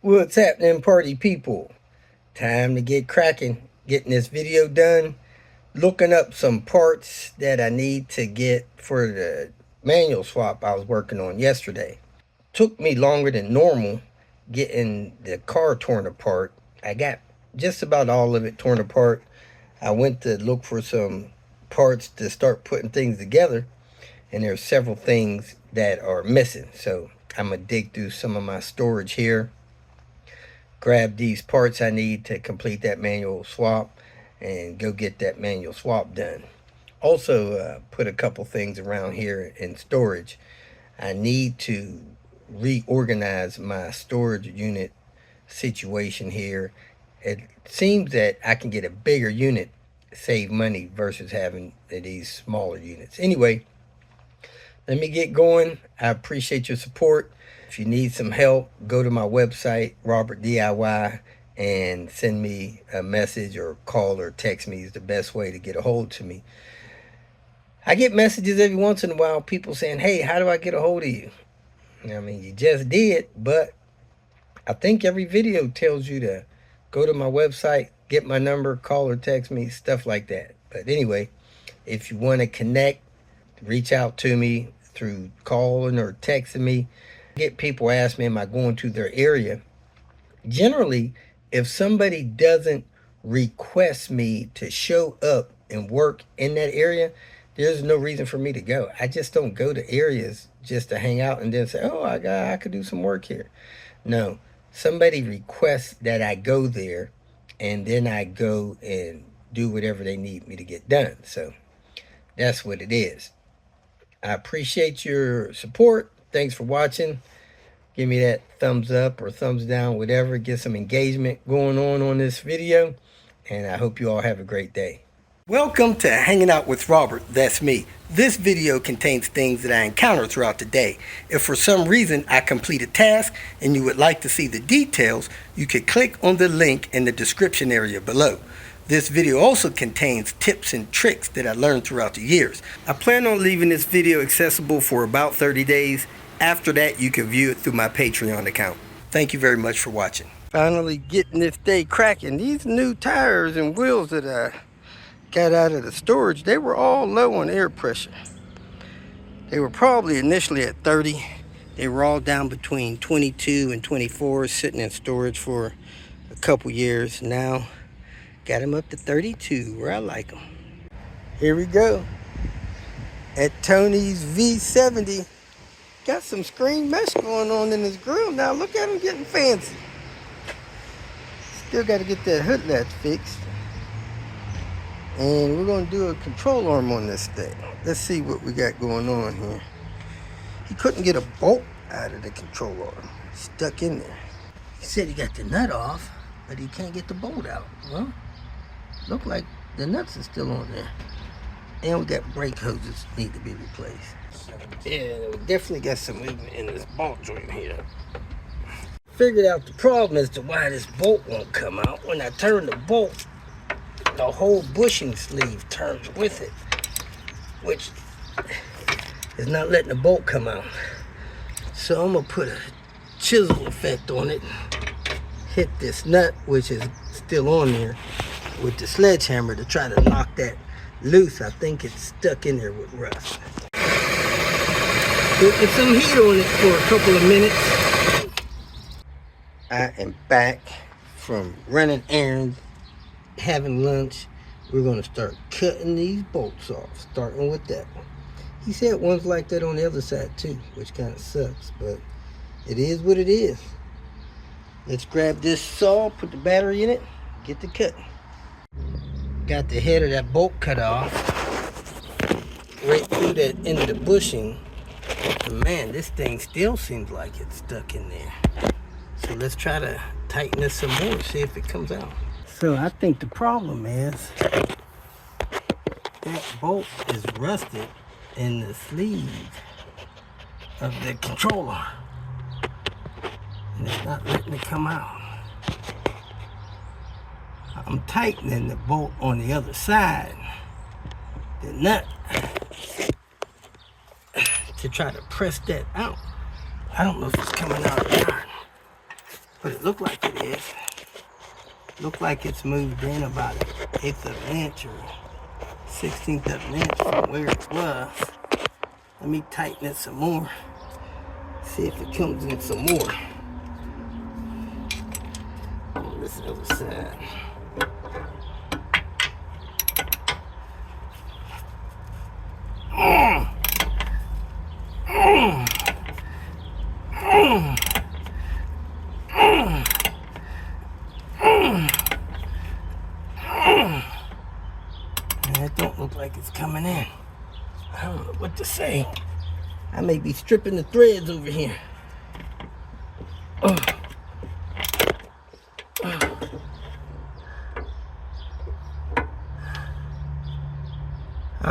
What's happening, party people? Time to get cracking, getting this video done, looking up some parts that I need to get for the manual swap I was working on yesterday. Took me longer than normal getting the car torn apart. I got just about all of it torn apart. I went to look for some parts to start putting things together, and there's several things that are missing. So I'm gonna dig through some of my storage here, grab these parts I need to complete that manual swap, and go get that manual swap done. Also, put a couple things around here in storage. I need to reorganize my storage unit situation here. It seems that I can get a bigger unit, save money versus having these smaller units. Anyway, let me get going. I appreciate your support. If you need some help, go to my website, Robert DIY, and send me a message or call or text me is the best way to get a hold to me. I get messages every once in a while, people saying, hey, how do I get a hold of you? I mean, you just did, but I think every video tells you to go to my website, get my number, call or text me, stuff like that. But anyway, if you want to connect, reach out to me through calling or texting me. Get people ask me, am I going to their area? Generally, if somebody doesn't request me to show up and work in that area, there's no reason for me to go. I just don't go to areas just to hang out and then say, oh, I could do some work here. No, somebody requests that I go there, and then I go and do whatever they need me to get done. So that's what it is. I appreciate your support. Thanks for watching. Give me that thumbs up or thumbs down, whatever. Get some engagement going on this video. And I hope you all have a great day. Welcome to Hanging Out with Robert. That's me. This video contains things that I encounter throughout the day. If for some reason I complete a task and you would like to see the details, you could click on the link in the description area below. This video also contains tips and tricks that I learned throughout the years. I plan on leaving this video accessible for about 30 days. After that, you can view it through my Patreon account. Thank you very much for watching. Finally getting this day cracking. These new tires and wheels that I got out of the storage, they were all low on air pressure. They were probably initially at 30. They were all down between 22 and 24, sitting in storage for a couple years. Now, got them up to 32, where I like them. Here we go. At Tony's V70. Got some screen mesh going on in his grill now. Look at him getting fancy. Still got to get that hood latch fixed. And we're going to do a control arm on this thing. Let's see what we got going on here. He couldn't get a bolt out of the control arm. Stuck in there. He said he got the nut off, but he can't get the bolt out. Well, look like the nuts are still on there. And we got brake hoses need to be replaced. Yeah, we definitely got some movement in this bolt joint here. Figured out the problem as to why this bolt won't come out. When I turn the bolt, the whole bushing sleeve turns with it, which is not letting the bolt come out. So I'm gonna put a chisel effect on it, hit this nut, which is still on there, with the sledgehammer to try to knock that loose. I think it's stuck in there with rust. Put some heat on it for a couple of minutes. I am back from running errands, having lunch. We're going to start cutting these bolts off, starting with that one. He said one's like that on the other side too, which kind of sucks, but it is what it is. Let's grab this saw, put the battery in it, get to cutting. Got the head of that bolt cut off, right through that end of the bushing. And man, this thing still seems like it's stuck in there. So let's try to tighten this some more, see if it comes out. So I think the problem is that bolt is rusted in the sleeve of the controller. And it's not letting it come out. I'm tightening the bolt on the other side, the nut, to try to press that out. I don't know if it's coming out or not. but it looked like it is. Looked like it's moved in about an eighth of an inch or 16th of an inch from where it was. Let me tighten it some more. See if it comes in some more. On this other side. That don't look like it's coming in. I don't know what to say. I may be stripping the threads over here. All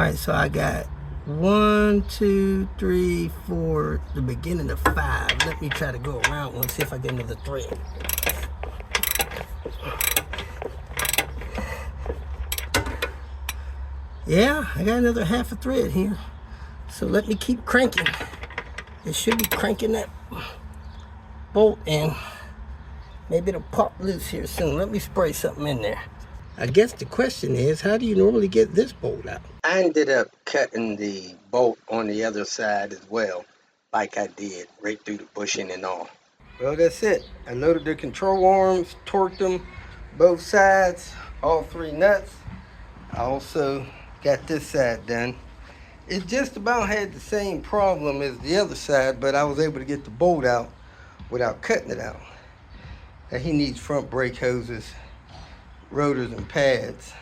right, so I got 1, 2, 3, 4, the beginning of 5. Let me try to go around one, see if I get another thread. Yeah, I got another half a thread here. So let me keep cranking. It should be cranking that bolt in. Maybe it'll pop loose here soon. Let me spray something in there. I guess the question is, how do you normally get this bolt out? I ended up cutting the bolt on the other side as well, like I did, right through the bushing and all. Well, that's it. I loaded the control arms, torqued them, both sides, all 3 nuts. I also got this side done. It just about had the same problem as the other side, but I was able to get the bolt out without cutting it out. Now he needs front brake hoses, rotors, and pads.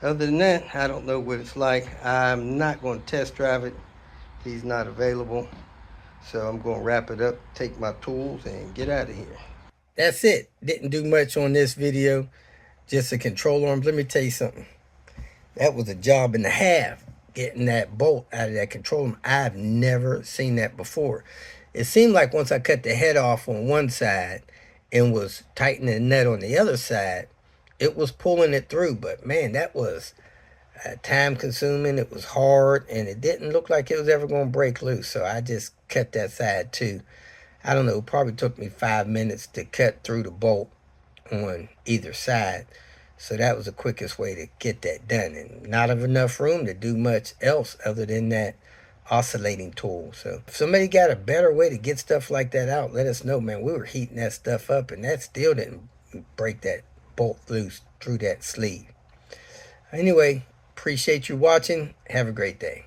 Other than that, I don't know what it's like. I'm not going to test drive it. He's not available. So I'm going to wrap it up, take my tools, and get out of here. That's it. Didn't do much on this video. Just a control arm. Let me tell you something. That was a job and a half, getting that bolt out of that control arm. I've never seen that before. It seemed like once I cut the head off on one side and was tightening the nut on the other side, it was pulling it through. But man, that was time consuming. It was hard, and it didn't look like it was ever going to break loose. So I just cut that side too. I don't know, it probably took me 5 minutes to cut through the bolt on either side. So that was the quickest way to get that done, and not of enough room to do much else other than that oscillating tool. So if somebody got a better way to get stuff like that out, let us know, man. We were heating that stuff up, and that still didn't break that bolt loose through that sleeve. Anyway, appreciate you watching. Have a great day.